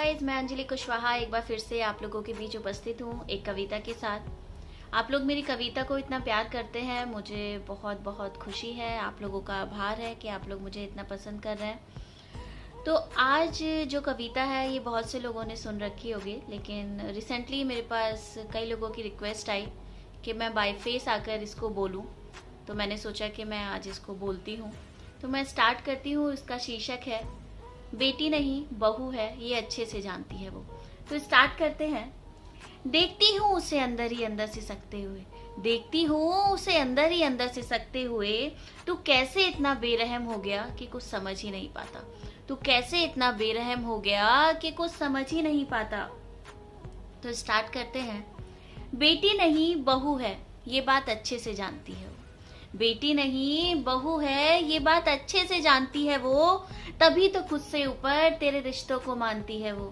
Guys, मैं अंजलि कुशवाहा एक बार फिर से आप लोगों के बीच उपस्थित हूँ एक कविता के साथ। आप लोग मेरी कविता को इतना प्यार करते हैं, मुझे बहुत बहुत खुशी है। आप लोगों का आभार है कि आप लोग मुझे इतना पसंद कर रहे हैं। तो आज जो कविता है ये बहुत से लोगों ने सुन रखी होगी, लेकिन रिसेंटली मेरे पास कई लोगों की रिक्वेस्ट आई कि मैं बाय फेस आकर इसको बोलूँ, तो मैंने सोचा कि मैं आज इसको बोलती हूँ। तो मैं स्टार्ट करती हूँ। इसका शीर्षक है बेटी नहीं बहू है, ये अच्छे से जानती है वो। तो स्टार्ट करते हैं। देखती हूँ उसे अंदर ही अंदर से सकते हुए, देखती हूँ उसे अंदर ही अंदर से सकते हुए। तू कैसे इतना बेरहम हो गया कि कुछ समझ ही नहीं पाता, तू कैसे इतना बेरहम हो गया कि कुछ समझ ही नहीं पाता। तो स्टार्ट करते हैं। बेटी नहीं बहू है, ये बात अच्छे से जानती है वो। बेटी नहीं बहू है, ये बात अच्छे से जानती है वो। तभी तो खुद से ऊपर तेरे रिश्तों को मानती है वो,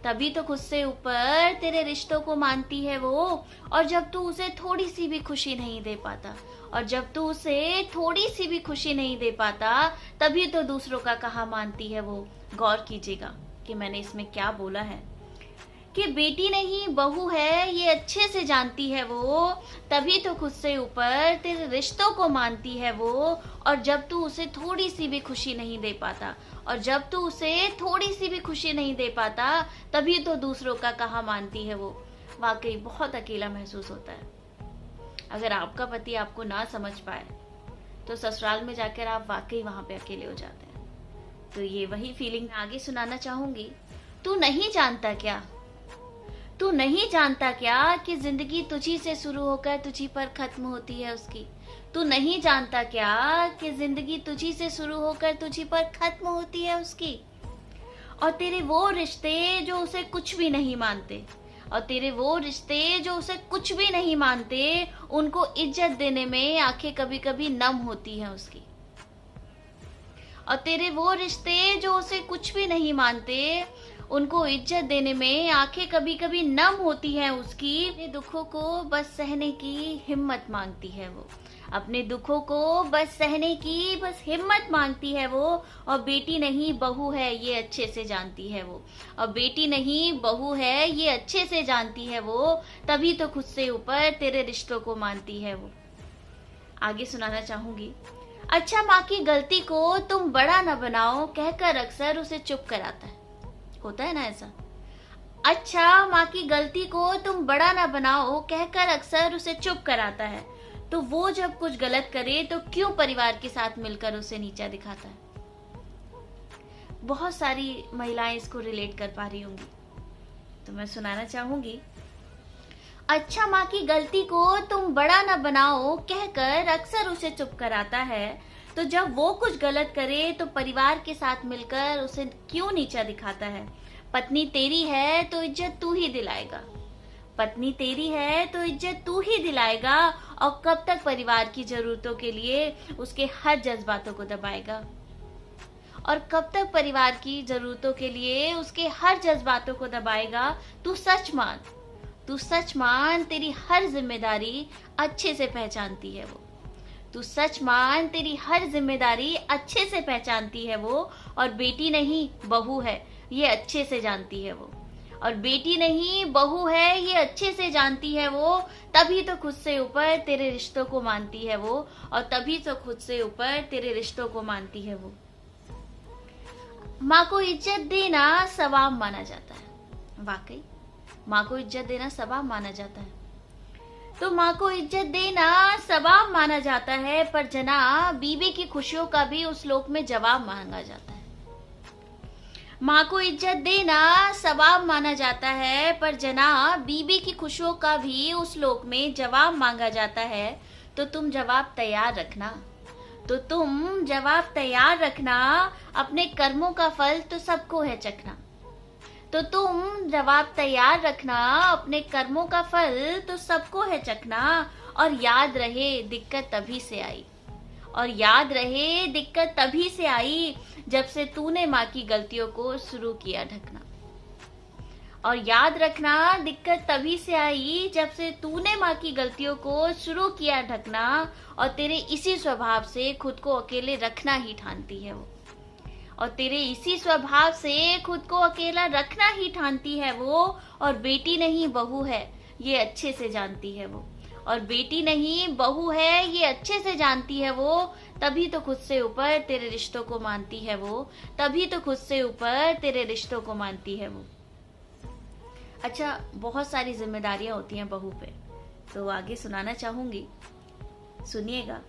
तभी तो खुद से ऊपर तेरे रिश्तों को मानती है वो। और जब तू उसे थोड़ी सी भी खुशी नहीं दे पाता, और जब तू उसे थोड़ी सी भी खुशी नहीं दे पाता, तभी तो दूसरों का कहा मानती है वो। गौर कीजिएगा कि मैंने इसमें क्या बोला है कि बेटी नहीं बहू है, ये अच्छे से जानती है वो। तभी तो खुद से ऊपर तेरे रिश्तों को मानती है वो। और जब तू उसे थोड़ी सी भी खुशी नहीं दे पाता, और जब तू उसे थोड़ी सी भी खुशी नहीं दे पाता, तभी तो दूसरों का कहा मानती है वो। वाकई बहुत अकेला महसूस होता है। अगर आपका पति आपको ना समझ पाए तो ससुराल में जाकर आप वाकई वहां पे अकेले हो जाते हैं। तो ये वही फीलिंग मैं आगे सुनाना चाहूंगी। तू नहीं जानता क्या, तू नहीं जानता क्या कि जिंदगी तुझी से शुरू होकर तुझी पर खत्म होती है उसकी। तू नहीं जानता क्या कि जिंदगी तुझी से शुरू होकर तुझी पर खत्म होती है उसकी। और तेरे वो रिश्ते जो उसे कुछ भी नहीं मानते, और तेरे वो रिश्ते जो उसे कुछ भी नहीं मानते, उनको इज्जत देने में आंखें कभी कभी नम होती हैं उसकी। और तेरे वो रिश्ते जो उसे कुछ भी नहीं मानते, उनको इज्जत देने में आंखें कभी कभी नम होती हैं उसकी। अपने दुखों को बस सहने की हिम्मत मांगती है वो, अपने दुखों को बस सहने की बस हिम्मत मांगती है वो। और बेटी नहीं बहू है, ये अच्छे से जानती है वो। और बेटी नहीं बहू है, ये अच्छे से जानती है वो। तभी तो खुद से ऊपर तेरे रिश्तों को मानती है वो। आगे सुनाना चाहूंगी। अच्छा माँ की गलती को तुम बड़ा न बनाओ, कहकर अक्सर उसे चुप कराता है। होता है ना ऐसा। अच्छा माँ की गलती को तुम बड़ा ना बनाओ, कहकर अक्सर उसे चुप कराता है। तो वो जब कुछ गलत करे तो क्यों परिवार के साथ मिलकर उसे नीचा दिखाता है। बहुत सारी महिलाएं इसको रिलेट कर पा रही होंगी, तो मैं सुनाना चाहूंगी। अच्छा माँ की गलती को तुम बड़ा ना बनाओ, कहकर अक्सर उसे चुप कराता है। तो जब वो कुछ गलत करे तो परिवार के साथ मिलकर उसे क्यों नीचा दिखाता है। पत्नी तेरी है तो इज्जत तू ही दिलाएगा, पत्नी तेरी है तो इज्जत तू ही दिलाएगा। और कब तक परिवार की जरूरतों के लिए उसके हर जज्बातों को दबाएगा, और कब तक परिवार की जरूरतों के लिए उसके हर जज्बातों को दबाएगा। तू सच मान, तू सच मान, तेरी हर जिम्मेदारी अच्छे से पहचानती है वो। तू सच मान, तेरी हर जिम्मेदारी अच्छे से पहचानती है वो। और बेटी नहीं बहू है, ये अच्छे से जानती है वो। और बेटी नहीं बहू है, ये अच्छे से जानती है वो। तभी तो खुद से ऊपर तेरे रिश्तों को मानती है वो, और तभी तो खुद से ऊपर तेरे रिश्तों को मानती है वो। माँ को इज्जत देना सवाब माना जाता है। वाकई माँ को इज्जत देना सवाब माना जाता है। तो माँ को इज्जत देना सवाब माना जाता है, पर जनाब बीबी की खुशियों का भी उस लोक में जवाब मांगा जाता है। माँ को इज्जत देना सवाब माना जाता है, पर जनाब बीबी की खुशियों का भी उस लोक में जवाब मांगा जाता है। तो तुम जवाब तैयार रखना, तो तुम जवाब तैयार रखना। अपने कर्मों का फल तो सबको है चखना, तो तुम जवाब तैयार रखना। अपने कर्मों का फल तो सबको है चखना। और याद रहे दिक्कत तभी से आई, और याद रहे दिक्कत तभी से आई जब से तूने माँ की गलतियों को शुरू किया ढकना। और याद रखना दिक्कत तभी से आई जब से तूने माँ की गलतियों को शुरू किया ढकना। और तेरे इसी स्वभाव से खुद को अकेले रखना ही ठानती है वो। और तेरे इसी स्वभाव से खुद को अकेला रखना ही ठानती है वो, और बेटी नहीं बहू है ये अच्छे से जानती है वो, और बेटी नहीं बहू है ये अच्छे से जानती है वो, तभी तो खुद से ऊपर तेरे रिश्तों को मानती है वो, तभी तो खुद से ऊपर तेरे रिश्तों को मानती है वो। अच्छा, बहुत सारी जिम्मेदारियां होती हैं बहू पे, तो आगे सुनाना चाहूंगी, सुनिएगा।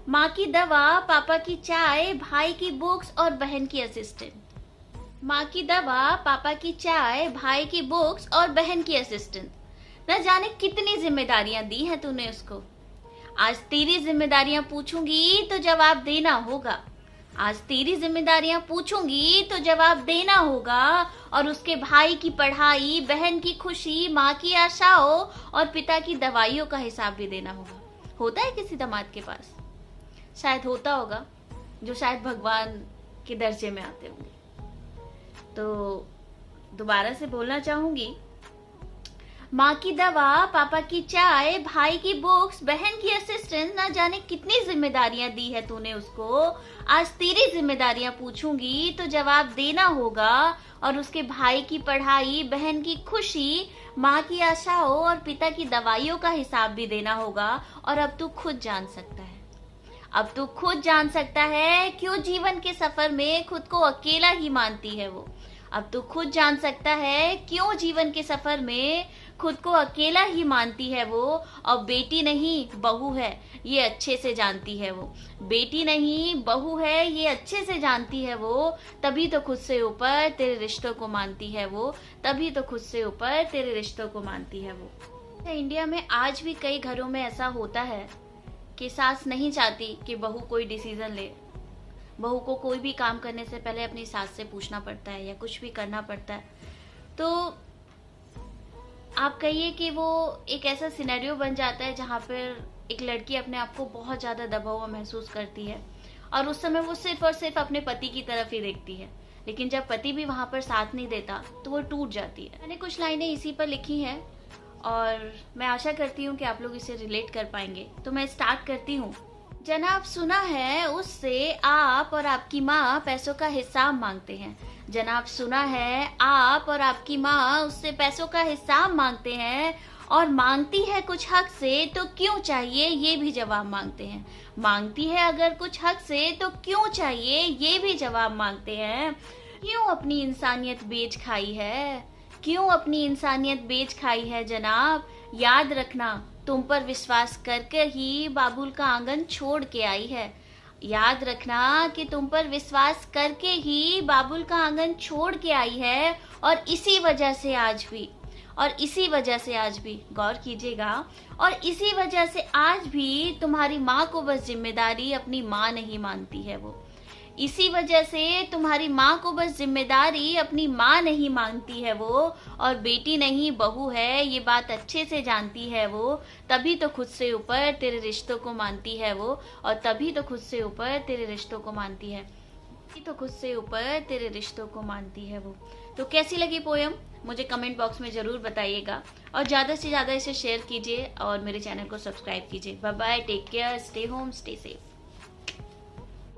माँ की दवा, पापा की चाय, भाई की बुक्स और बहन की असिस्टेंट। माँ की दवा, पापा की चाय, भाई की बुक्स और बहन की असिस्टेंट। न जाने कितनी जिम्मेदारियां दी हैं तूने उसको। आज तेरी जिम्मेदारियां पूछूंगी तो जवाब देना होगा। आज तेरी जिम्मेदारियां पूछूंगी तो जवाब देना होगा, और उसके भाई की पढ़ाई, बहन की खुशी, माँ की आशाओं और पिता की दवाइयों का हिसाब भी देना होगा। होता है किसी दामाद के पास? शायद होता होगा, जो शायद भगवान के दर्जे में आते होंगे। तो दोबारा से बोलना चाहूंगी, माँ की दवा, पापा की चाय, भाई की बुक्स, बहन की असिस्टेंट। ना जाने कितनी जिम्मेदारियां दी है तूने उसको। आज तेरी जिम्मेदारियां पूछूंगी तो जवाब देना होगा, और उसके भाई की पढ़ाई, बहन की खुशी, माँ की आशाओं और पिता की दवाइयों का हिसाब भी देना होगा। और अब तू खुद जान सकता है, अब तू खुद जान सकता है क्यों जीवन के सफर में खुद को अकेला ही मानती है वो। अब तू खुद जान सकता है क्यों जीवन के सफर में खुद को अकेला ही मानती है वो, और बेटी नहीं बहू है ये अच्छे से जानती है वो। बेटी नहीं बहू है ये अच्छे से जानती है वो, तभी तो खुद से ऊपर तेरे रिश्तों को मानती है वो, तभी तो खुद से ऊपर तेरे रिश्तों को मानती है वो। इंडिया में आज भी कई घरों में ऐसा होता है कि सास नहीं चाहती कि बहू कोई डिसीजन ले। बहू को कोई भी काम करने से पहले अपनी सास से पूछना पड़ता है या कुछ भी करना पड़ता है। तो आप कहिए कि वो एक ऐसा सिनेरियो बन जाता है जहाँ पर एक लड़की अपने आप को बहुत ज़्यादा दबा हुआ महसूस करती है, और उस समय वो सिर्फ और सिर्फ अपने पति की तरफ ही देखती है। लेकिन जब पति भी वहाँ पर साथ नहीं देता तो वो टूट जाती है। मैंने कुछ लाइनें इसी पर लिखी हैं और मैं आशा करती हूँ कि आप लोग इसे रिलेट कर पाएंगे। तो मैं स्टार्ट करती हूँ। जनाब, सुना है उससे आप और आपकी माँ पैसों का हिसाब मांगते हैं। जनाब, सुना है आप और आपकी माँ उससे पैसों का हिसाब मांगते हैं, और मांगती है कुछ हक से तो क्यों चाहिए ये भी जवाब मांगते हैं। मांगती है अगर कुछ हक से तो क्यों चाहिए ये भी जवाब मांगते हैं। क्यों अपनी इंसानियत बेच खाई है, क्यों अपनी इंसानियत बेच खाई है जनाब। याद रखना तुम पर विश्वास करके ही बाबुल का आंगन छोड़ के आई है। याद रखना कि तुम पर विश्वास करके ही बाबुल का आंगन छोड़ के आई है, और इसी वजह से आज भी, और इसी वजह से आज भी, गौर कीजिएगा, और इसी वजह से आज भी तुम्हारी माँ को बस जिम्मेदारी अपनी माँ नहीं मानती है वो। इसी वजह से तुम्हारी माँ को बस जिम्मेदारी अपनी माँ नहीं मानती है वो, और बेटी नहीं बहू है ये बात अच्छे से जानती है वो, तभी तो खुद से ऊपर तेरे रिश्तों को मानती है वो, और तभी तो खुद से ऊपर तेरे रिश्तों को मानती है, तभी तो खुद से ऊपर तेरे रिश्तों को मानती है वो। तो कैसी लगी पोयम मुझे कमेंट बॉक्स में ज़रूर बताइएगा, और ज़्यादा से ज़्यादा इसे शेयर कीजिए और मेरे चैनल को सब्सक्राइब कीजिए। Bye bye, take care, stay home, stay safe.